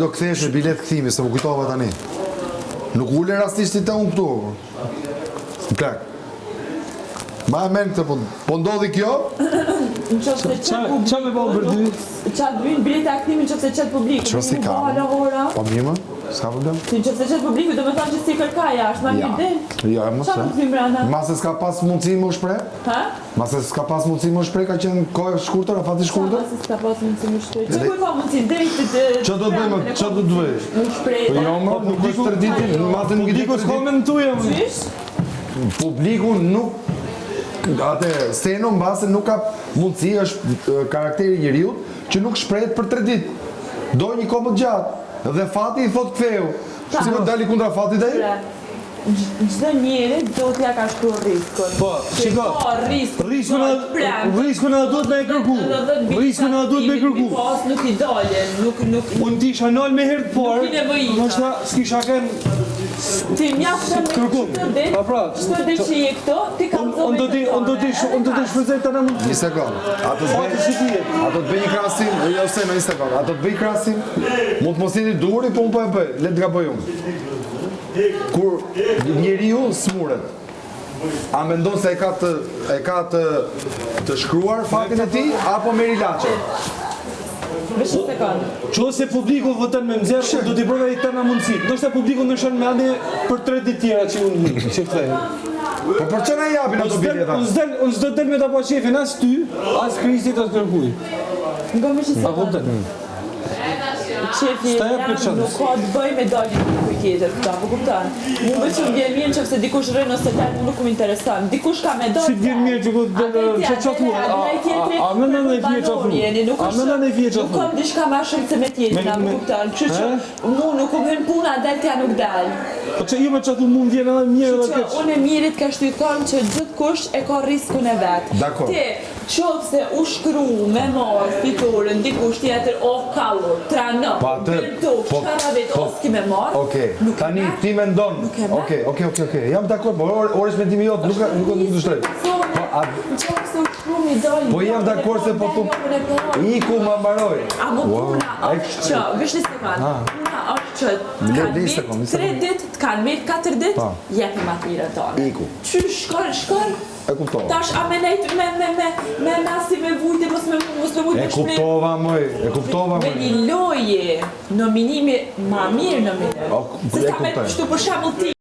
do kthesh me bilet kthimi, se më kujtova tani. Nuk ule rastisht të unë këtu. Plak. Ma e men këtë, po ndodhi kjo? Qa me bëllë për dy? Qa të bëjnë bilet e aktimin që se qëtë publiku? Që si ka? Po mirë më? S'ka problem? Që se qëtë publiku, do me thonë që si kërkaja, është ma një din? Ja, më Qa më të bëjmë brana? Mase s'ka pas mundësi më shprej? Ha? Mase s'ka pas mundësi më shprej, ka qenë kohë shkurtër, a fati shkurtër? Mase s'ka pas mundësi më shprej? Që kuj pa mundësi drejtë të... Që do të bëjmë, që do të bëjmë? Më shprej... Po jo më, nuk është tërditin, mate nuk i di Publiku s'ka me në tuja më. Qysh? Publiku nuk... Ate, steno mbase nuk ka mundësi, është karakteri njeriut që nuk shprehet për 3 ditë. Doj një kohë më gjatë, dhe fati i thot ktheu. Si më dali kundra fati dhe i? Gjdo njeri do t'ja ka shkru riskun. Po, shiko, riskun e duhet me e kërku. Riskun e duhet me e kërku. Pas nuk i daljen, nuk... Unë ti isha nal me herë të parë, Nuk i nevojita. nështë s'kisha kënë Ti mjaftë me kërkum. çdo ditë që je këto, ti kam Unë do t'i shpërzej të në mund. Një sekund, ato të bëj një krasim, jo se në një sekund, ato të bëj krasim, mund të mos jeni duri, po unë po e bëj, le të gaboj unë. Kur njeriu smuret, a mendon se e ka të shkruar faktin e tij, apo merr ilaçe? Vesh një sekund. Qo se publiku vëtën me mëzërë, do t'i provej të në mundësit. Do shte publiku në shënë me ande për 3 ditë tjera që unë që këthejnë. Po për që në japin ato bileta? Unë s'do del me të po qefin, as ty, as Kristi të kërkuj. Nga me që A kuptën? Qefi jam nuk ka të bëj me dalin një kuj tjetër këta, po kuptan? Mu me që më vjen mirë që fse dikush rënë ose dalë, mu nuk më interesan. Dikush ka me dalë... Si vjen mirë që ku që qatua? A më në në i fje qatua? A më në në i fje qatua? Nuk kom dishka ma shumë se me tjetina, po kuptan? Kështu që mu nuk kom hën puna, del t'ja nuk dalë. Po që ju me qatu mu më vjen edhe mirë dhe Kështu që unë e mirit ka shtu i thonë që gjithë kush e ka riskun e vetë. Dakor. Qovë se u shkru me marë fiturën, dikush tjetër, kallur, trano, biltu, shkara vetë, s'ki me marë, Okej, tani ti me ndonë. Okej, jam dakor, po orës me timi jotë, nuk të shtrej. Qovë se u shkru mi dojnë, Po jam dakor se po tu iku më mbaroj. A më puna është që, vish një sekund, puna është që të kanë mirë 3 ditë, të kanë mirë 4 ditë, jepi matirën tonë. Iku. Qysh, shkon, E kuptova. tash a me nejt me nasi me vujtë, mos me vujtë E kuptova mëj. Me një loje, nominimi ma mirë nominimi. Se sa me shtu për shembull ti